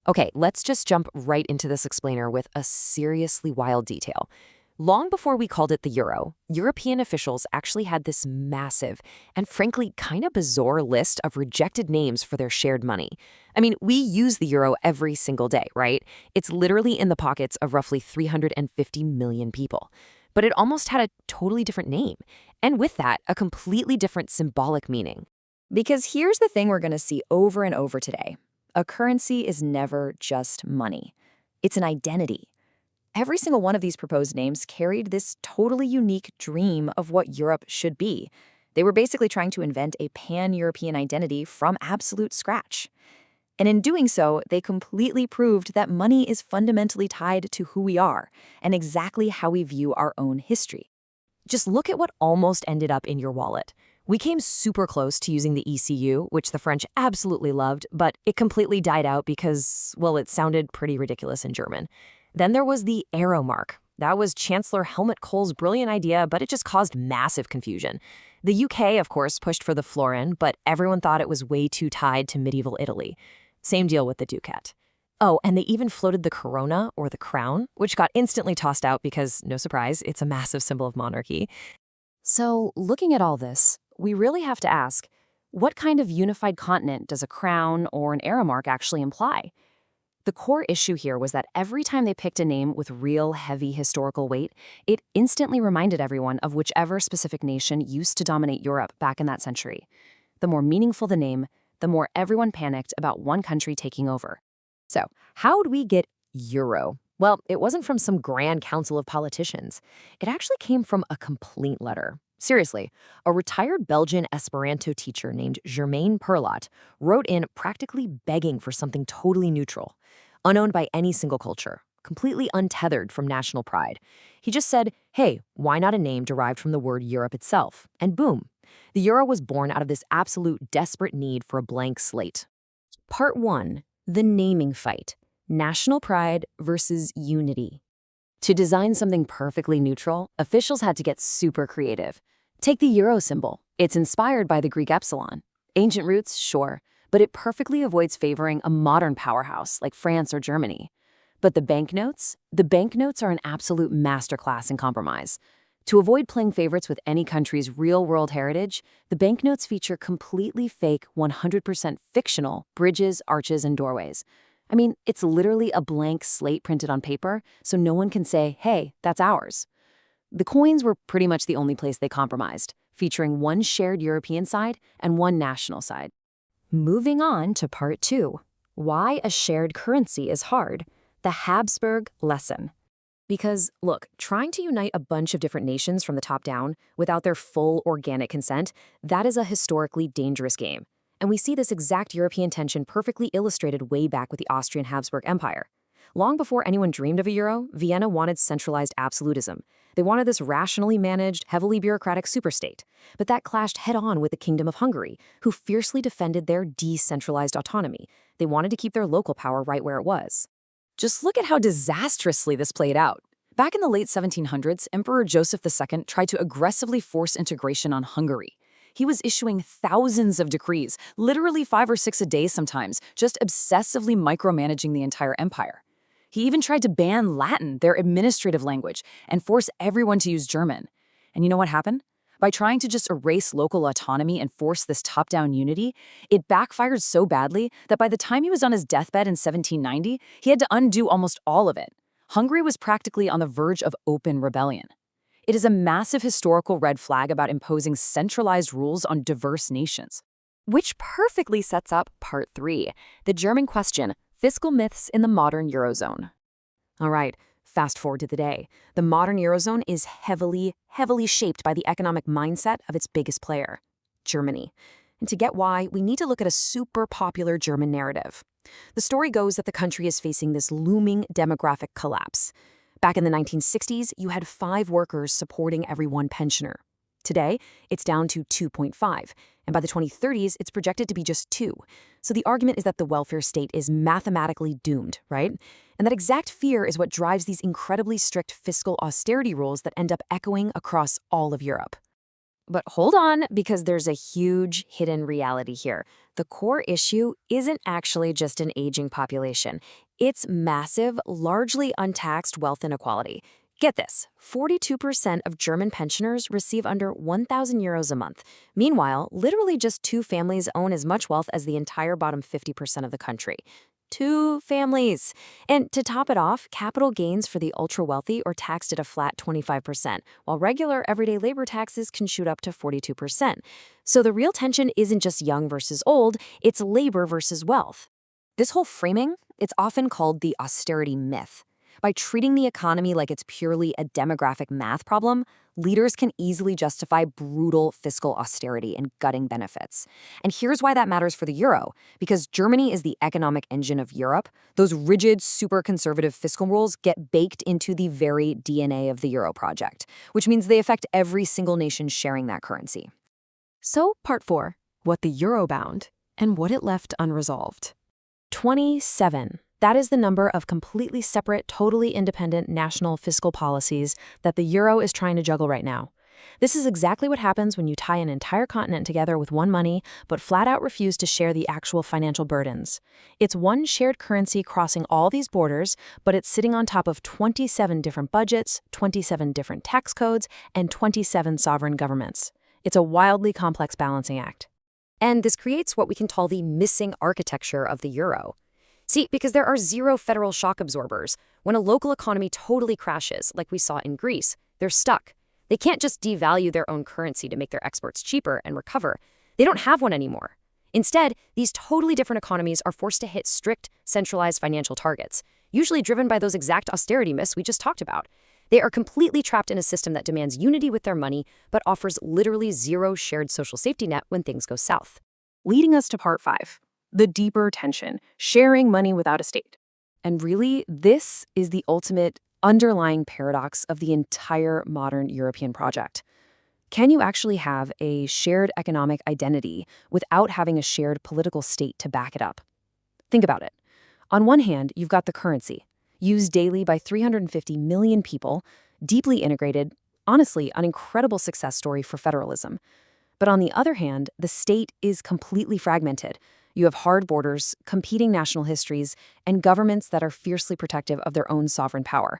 Okay, let's just jump right into this explainer with a seriously wild detail. Long before we called it the euro, European officials actually had this massive and frankly kind of bizarre list of rejected names for their shared money. I mean, we use the euro every single day, right? It's literally in the pockets of roughly 350 million people. But it almost had a totally different name, and with that, a completely different symbolic meaning. Because here's the thing we're going to see over and over today. A currency is never just money. It's an identity. Every single one of these proposed names carried this totally unique dream of what Europe should be. They were basically trying to invent a pan-European identity from absolute scratch. And in doing so, they completely proved that money is fundamentally tied to who we are and exactly how we view our own history. Just look at what almost ended up in your wallet. We came super close to using the ECU, which the French absolutely loved, but it completely died out because, well, it sounded pretty ridiculous in German. Then there was the arrow mark. That was Chancellor Helmut Kohl's brilliant idea, but it just caused massive confusion. The UK, of course, pushed for the florin, but everyone thought it was way too tied to medieval Italy. Same deal with the ducat. Oh, and they even floated the corona, or the crown, which got instantly tossed out because, no surprise, it's a massive symbol of monarchy. So, looking at all this, we really have to ask, what kind of unified continent does a crown or an arrow mark actually imply? The core issue here was that every time they picked a name with real heavy historical weight, it instantly reminded everyone of whichever specific nation used to dominate Europe back in that century. The more meaningful the name, the more everyone panicked about one country taking over. So, how do we get euro? Well, it wasn't from some grand council of politicians. It actually came from a complaint letter. Seriously, a retired Belgian Esperanto teacher named Germain Perlot wrote in practically begging for something totally neutral, unowned by any single culture, completely untethered from national pride. He just said, hey, why not a name derived from the word Europe itself? And boom, the euro was born out of this absolute desperate need for a blank slate. Part 1. The naming fight. National pride versus unity. To design something perfectly neutral, officials had to get super creative. Take the euro symbol. It's inspired by the Greek epsilon. Ancient roots, sure, but it perfectly avoids favoring a modern powerhouse like France or Germany. But the banknotes? The banknotes are an absolute masterclass in compromise. To avoid playing favorites with any country's real-world heritage, the banknotes feature completely fake, 100% fictional bridges, arches, and doorways. I mean, it's literally a blank slate printed on paper, so no one can say, hey, that's ours. The coins were pretty much the only place they compromised, featuring one shared European side and one national side. Moving on to part 2. Why a shared currency is hard. The Habsburg lesson. Because, look, trying to unite a bunch of different nations from the top down without their full organic consent, that is a historically dangerous game. And we see this exact European tension perfectly illustrated way back with the Austrian Habsburg Empire. Long before anyone dreamed of a euro, Vienna wanted centralized absolutism. They wanted this rationally managed, heavily bureaucratic superstate. But that clashed head-on with the Kingdom of Hungary, who fiercely defended their decentralized autonomy. They wanted to keep their local power right where it was. Just look at how disastrously this played out. Back in the late 1700s, Emperor Joseph II tried to aggressively force integration on Hungary. He was issuing thousands of decrees, literally 5 or 6 a day sometimes, just obsessively micromanaging the entire empire. He even tried to ban Latin, their administrative language, and force everyone to use German. And you know what happened? By trying to just erase local autonomy and force this top-down unity, it backfired so badly that by the time he was on his deathbed in 1790, he had to undo almost all of it. Hungary was practically on the verge of open rebellion. It is a massive historical red flag about imposing centralized rules on diverse nations. Which perfectly sets up part 3, the German question, fiscal myths in the modern Eurozone. All right, fast forward to the day. The modern Eurozone is heavily shaped by the economic mindset of its biggest player, Germany. And to get why, we need to look at a super popular German narrative. The story goes that the country is facing this looming demographic collapse. Back in the 1960s, you had 5 workers supporting every 1 pensioner. Today, it's down to 2.5, and by the 2030s, it's projected to be just 2. So the argument is that the welfare state is mathematically doomed, right? And that exact fear is what drives these incredibly strict fiscal austerity rules that end up echoing across all of Europe. But hold on, because there's a huge hidden reality here. The core issue isn't actually just an aging population. It's massive, largely untaxed wealth inequality. Get this, 42% of German pensioners receive under 1,000 euros a month. Meanwhile, literally just two families own as much wealth as the entire bottom 50% of the country. Two families. And to top it off, capital gains for the ultra-wealthy are taxed at a flat 25%, while regular everyday labor taxes can shoot up to 42%. So the real tension isn't just young versus old, it's labor versus wealth. This whole framing, it's often called the austerity myth. By treating the economy like it's purely a demographic math problem, leaders can easily justify brutal fiscal austerity and gutting benefits. And here's why that matters for the euro. Because Germany is the economic engine of Europe, those rigid, super conservative fiscal rules get baked into the very DNA of the euro project, which means they affect every single nation sharing that currency. So, part 4, what the euro bound and what it left unresolved. 27. That is the number of completely separate, totally independent national fiscal policies that the euro is trying to juggle right now. This is exactly what happens when you tie an entire continent together with one money, but flat out refuse to share the actual financial burdens. It's one shared currency crossing all these borders, but it's sitting on top of 27 different budgets, 27 different tax codes, and 27 sovereign governments. It's a wildly complex balancing act. And this creates what we can call the missing architecture of the euro. See, because there are zero federal shock absorbers, when a local economy totally crashes, like we saw in Greece, they're stuck. They can't just devalue their own currency to make their exports cheaper and recover. They don't have one anymore. Instead, these totally different economies are forced to hit strict, centralized financial targets, usually driven by those exact austerity myths we just talked about. They are completely trapped in a system that demands unity with their money, but offers literally zero shared social safety net when things go south. Leading us to part 5. The deeper tension, sharing money without a state. And really, this is the ultimate underlying paradox of the entire modern European project. Can you actually have a shared economic identity without having a shared political state to back it up? Think about it. On one hand, you've got the currency, used daily by 350 million people, deeply integrated, honestly, an incredible success story for federalism. But on the other hand, the state is completely fragmented. You have hard borders, competing national histories, and governments that are fiercely protective of their own sovereign power.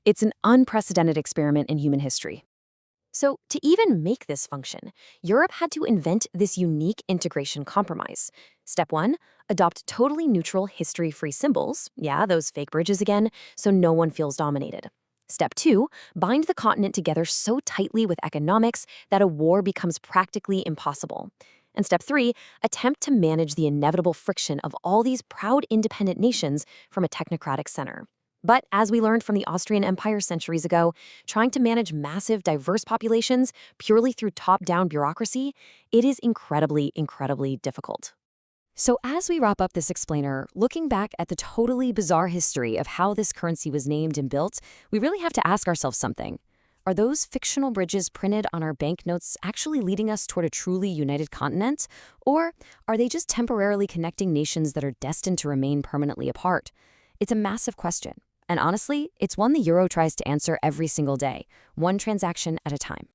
It's an unprecedented experiment in human history. So, to even make this function, Europe had to invent this unique integration compromise. Step 1, adopt totally neutral history-free symbols, yeah, those fake bridges again, so no one feels dominated. Step 2, bind the continent together so tightly with economics that a war becomes practically impossible. And step 3, attempt to manage the inevitable friction of all these proud independent nations from a technocratic center. But as we learned from the Austrian Empire centuries ago, trying to manage massive, diverse populations purely through top-down bureaucracy, it is incredibly, incredibly difficult. So as we wrap up this explainer, looking back at the totally bizarre history of how this currency was named and built, we really have to ask ourselves something. Are those fictional bridges printed on our banknotes actually leading us toward a truly united continent? Or are they just temporarily connecting nations that are destined to remain permanently apart? It's a massive question. And honestly, it's one the euro tries to answer every single day, one transaction at a time.